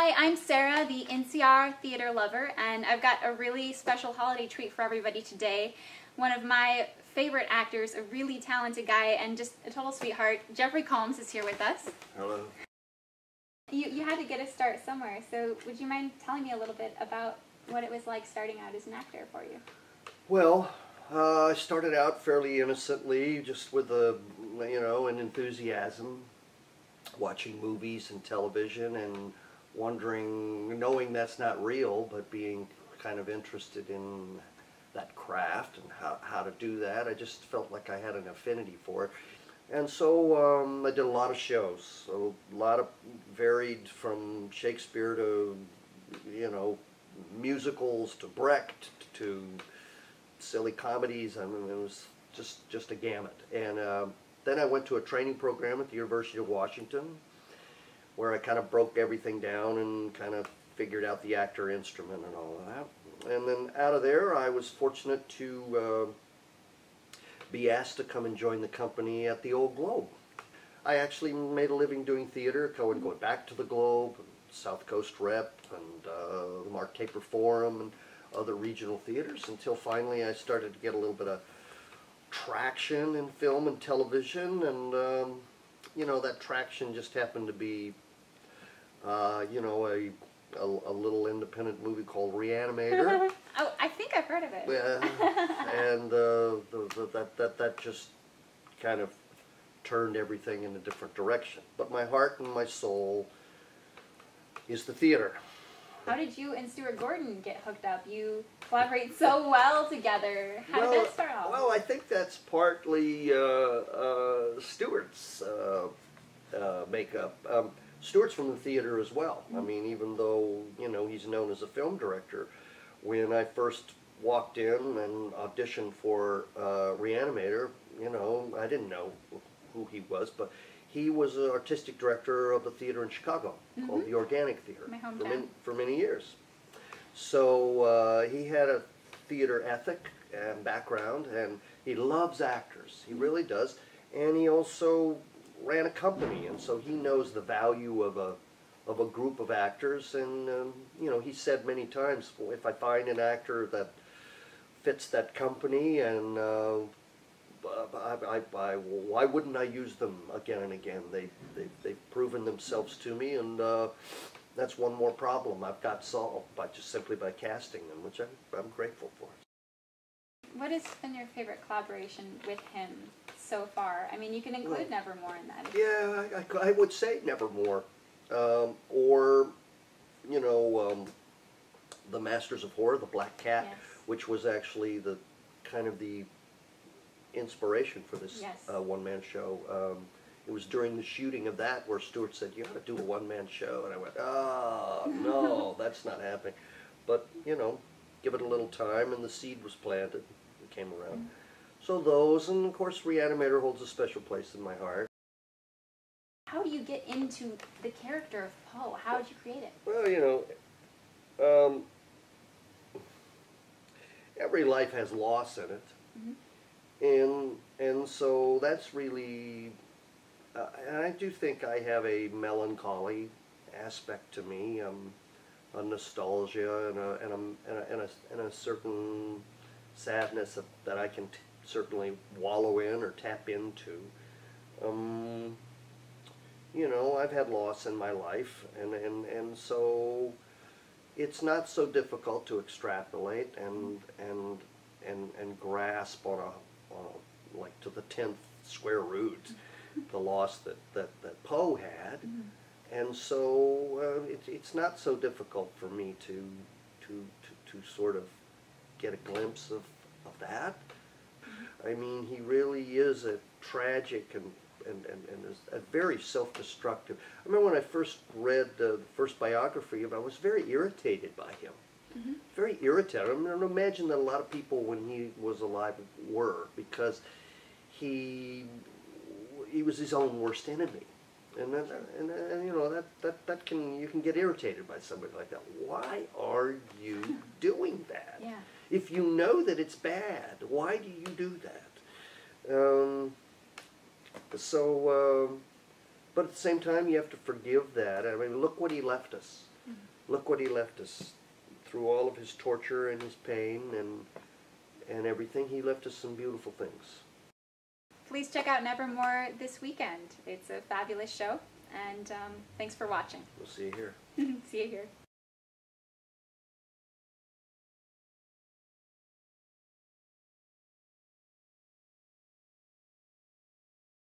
Hi, I'm Sarah, the NCR Theatrelover, and I've got a really special holiday treat for everybody today. One of my favorite actors, a really talented guy, and just a total sweetheart, Jeffrey Combs is here with us. Hello. You had to get a start somewhere, so would you mind telling me a little bit about what it was like starting out as an actor for you? Well, I started out fairly innocently, just with an enthusiasm, watching movies and television and wondering, knowing that's not real, but being kind of interested in that craft and how to do that. I just felt like I had an affinity for it. And so I did a lot of shows, a lot of varied, from Shakespeare to, musicals to Brecht to silly comedies. I mean, it was just a gamut. And then I went to a training program at the University of Washington, where I kind of broke everything down and kind of figured out the actor instrument and all of that. And then out of there, I was fortunate to be asked to come and join the company at the Old Globe. I actually made a living doing theater, going back to the Globe, South Coast Rep, and the Mark Taper Forum, and other regional theaters, until finally I started to get a little bit of traction in film and television, and that traction just happened to be a little independent movie called Re-Animator. Oh, I think I've heard of it. And that just kind of turned everything in a different direction. But my heart and my soul is the theater. How did you and Stuart Gordon get hooked up? You collaborate so well together. How did that start off? Well, I think that's partly Stuart's makeup. Stuart's from the theater as well. I mean, even though, he's known as a film director, when I first walked in and auditioned for Re-Animator, I didn't know who he was, but he was an artistic director of the theater in Chicago called the Organic Theater for many years. So he had a theater ethic and background, and he loves actors. He really does. And he also ran a company, and so he knows the value of a group of actors. And he said many times, well, if I find an actor that fits that company, and why wouldn't I use them again and again? They've proven themselves to me, and that's one more problem I've got solved simply by casting them, which I'm grateful for. What has been your favorite collaboration with him so far? I mean, you can include Nevermore in that. Yeah, I would say Nevermore, or The Masters of Horror, The Black Cat, which was actually the kind of the inspiration for this one-man show. It was during the shooting of that where Stuart said, "You ought to do a one-man show," and I went, "Oh no, that's not happening." But give it a little time, and the seed was planted. It came around. So those, and of course, Re-Animator holds a special place in my heart. How do you get into the character of Poe? How did you create it? Well, every life has loss in it, and so that's really, and I do think I have a melancholy aspect to me, a nostalgia and a certain sadness that I can certainly wallow in or tap into. I've had loss in my life, and so it's not so difficult to extrapolate and grasp on a like to the 10th square root the loss that Poe had. And so it's not so difficult for me to sort of get a glimpse of that. I mean, he really is a tragic and is a very self-destructive. I remember when I first read the first biography of him, I was very irritated by him. Very irritated. I mean, imagine that a lot of people when he was alive were, because he was his own worst enemy. And you can get irritated by somebody like that. Why are you doing that? Yeah. If you know that it's bad, why do you do that? But at the same time, you have to forgive that. I mean, look what he left us. look what he left us. Through all of his torture and his pain and everything, he left us some beautiful things. Please check out Nevermore this weekend. It's a fabulous show, and thanks for watching. We'll see you here. See you here.